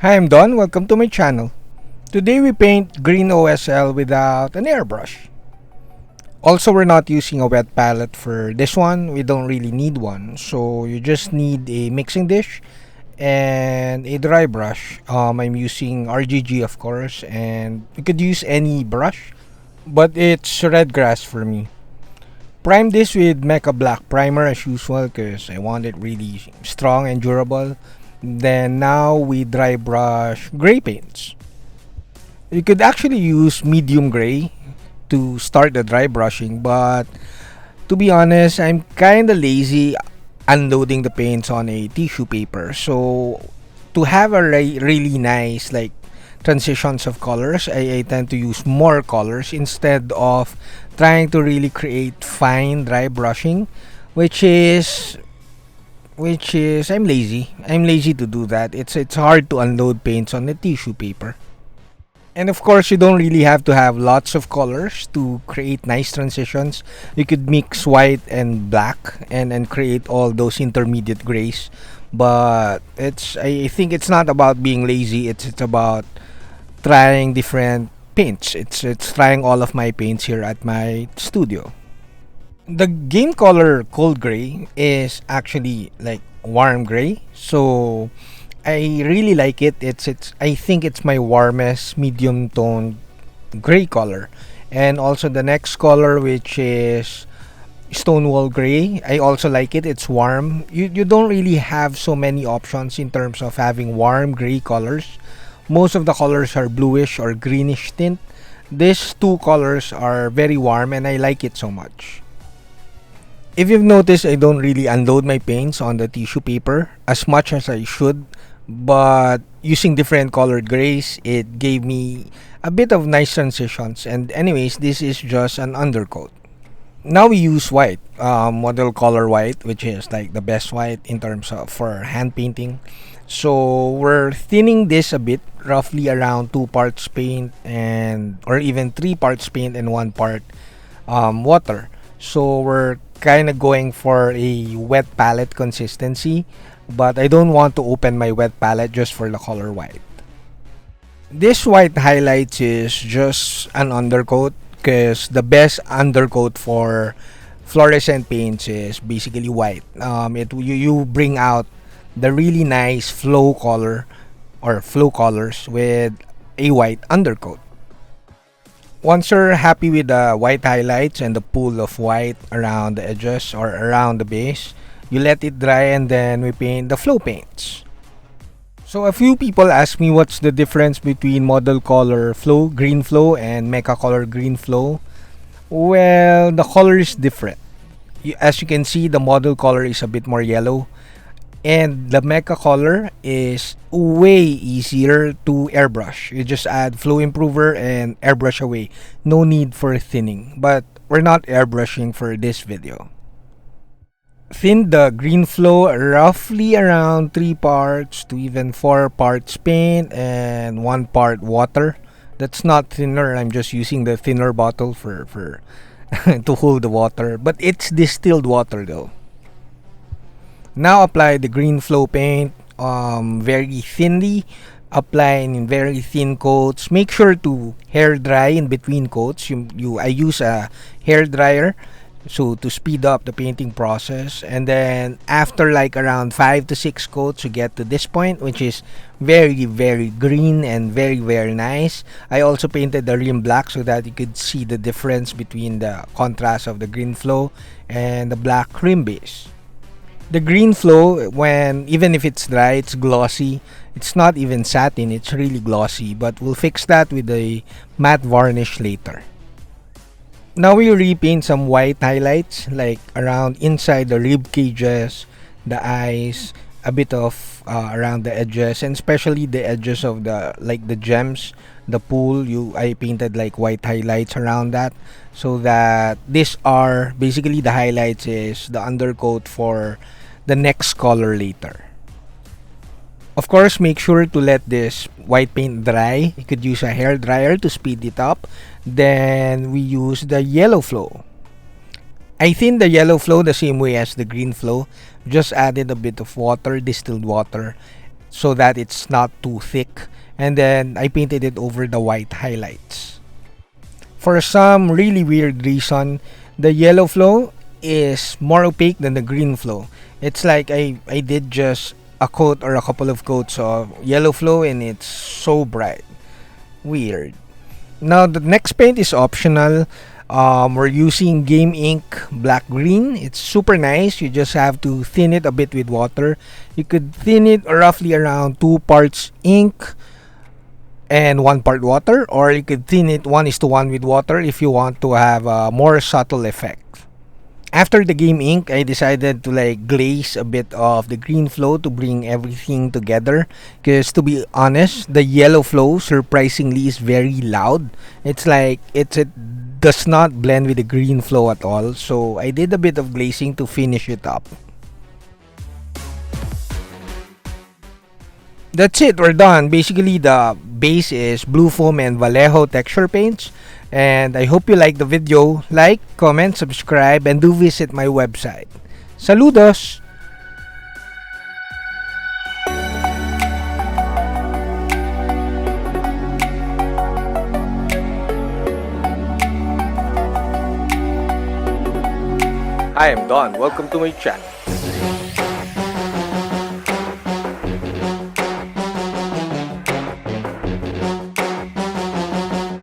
Hi, I'm Don. Welcome to my channel. Today we paint green OSL without an airbrush. Also, we're not using a wet palette for this one. We don't really need one. So you just need a mixing dish and a dry brush. I'm using RGG, of course, and you could use any brush, but it's red grass for me. Prime this with Mecha Black Primer as usual because I want it really strong and durable. Then now we dry brush gray paints. You could actually use medium gray to start the dry brushing, but to be honest, I'm kinda lazy unloading the paints on a tissue paper. So to have a really nice transitions of colors, I tend to use more colors instead of trying to really create fine dry brushing, which is I'm lazy. I'm lazy to do that. It's hard to unload paints on the tissue paper. And of course, you don't really have to have lots of colors to create nice transitions. You could mix white and black and create all those intermediate grays. But I think it's not about being lazy. It's about trying different paints. It's trying all of my paints here at my studio. The game color cold gray is actually like warm gray, so I really like it. It's I think it's my warmest medium toned gray color. And also the next color, which is Stonewall gray, I also like it. It's warm. You don't really have so many options in terms of having warm gray colors. Most of the colors are bluish or greenish tint. These two colors are very warm and I like it so much. If you've noticed, I don't really unload my paints on the tissue paper as much as I should, but using different colored grays, it gave me a bit of nice transitions. And anyways, this is just an undercoat. Now we use white, model color white, which is like the best white in terms of for hand painting. So we're thinning this a bit, roughly around 2 parts paint and or even 3 parts paint and 1 part water. So we're kind of going for a wet palette consistency, but I don't want to open my wet palette just for the color white. This white highlights is just an undercoat because the best undercoat for fluorescent paints is basically white. You bring out the really nice flow color or flow colors with a white undercoat. Once you're happy with the white highlights and the pool of white around the edges or around the base, you let it dry and then we paint the flow paints. So a few people ask me what's the difference between model color flow green flow and mecha color green flow. Well, the color is different. As you can see, the model color is a bit more yellow, and the mecha color is way easier to airbrush. You just add flow improver and airbrush away. No need for thinning, but we're not airbrushing for this video. Thin the green flow roughly around 3 parts to even 4 parts paint and 1 part water. That's not thinner. I'm just using the thinner bottle for to hold the water, but it's distilled water though. Now apply the green flow paint very thinly. Apply in very thin coats. Make sure to hair dry in between coats. I use a hair dryer so to speed up the painting process. And then after like around 5 to 6 coats, you get to this point, which is very green and very nice. I also painted the rim black so that you could see the difference between the contrast of the green flow and the black rim base. The green flow, even if it's dry, it's glossy. It's not even satin, it's really glossy, but we'll fix that with a matte varnish later. Now we repaint some white highlights like around inside the rib cages, the eyes, a bit of around the edges, and especially the edges of the gems, the pool. I painted like white highlights around that, so that these are basically the highlights is the undercoat for the next color later. Of course, make sure to let this white paint dry. You could use a hair dryer to speed it up. Then we use the yellow flow. I thin the yellow flow the same way as the green flow. Just added a bit of water, distilled water, so that it's not too thick, and then I painted it over the white highlights. For some really weird reason, the yellow flow is more opaque than the green flow. It's like I did just a coat or a couple of coats of yellow flow and it's so bright. Weird. Now the next paint is optional. We're using Game Ink Black Green. It's super nice. You just have to thin it a bit with water. You could thin it roughly around 2 parts ink and 1 part water, or you could thin it 1:1 with water if you want to have a more subtle effect. After the Game Ink, I decided to like glaze a bit of the green flow to bring everything together. Because to be honest, the yellow flow surprisingly is very loud. It's like it does not blend with the green flow at all. So I did a bit of glazing to finish it up. That's it, we're done. Basically, the base is blue foam and Vallejo texture paints. And I hope you like the video. Like, comment, subscribe, and do visit my website. Saludos! Hi, I'm Don. Welcome to my channel.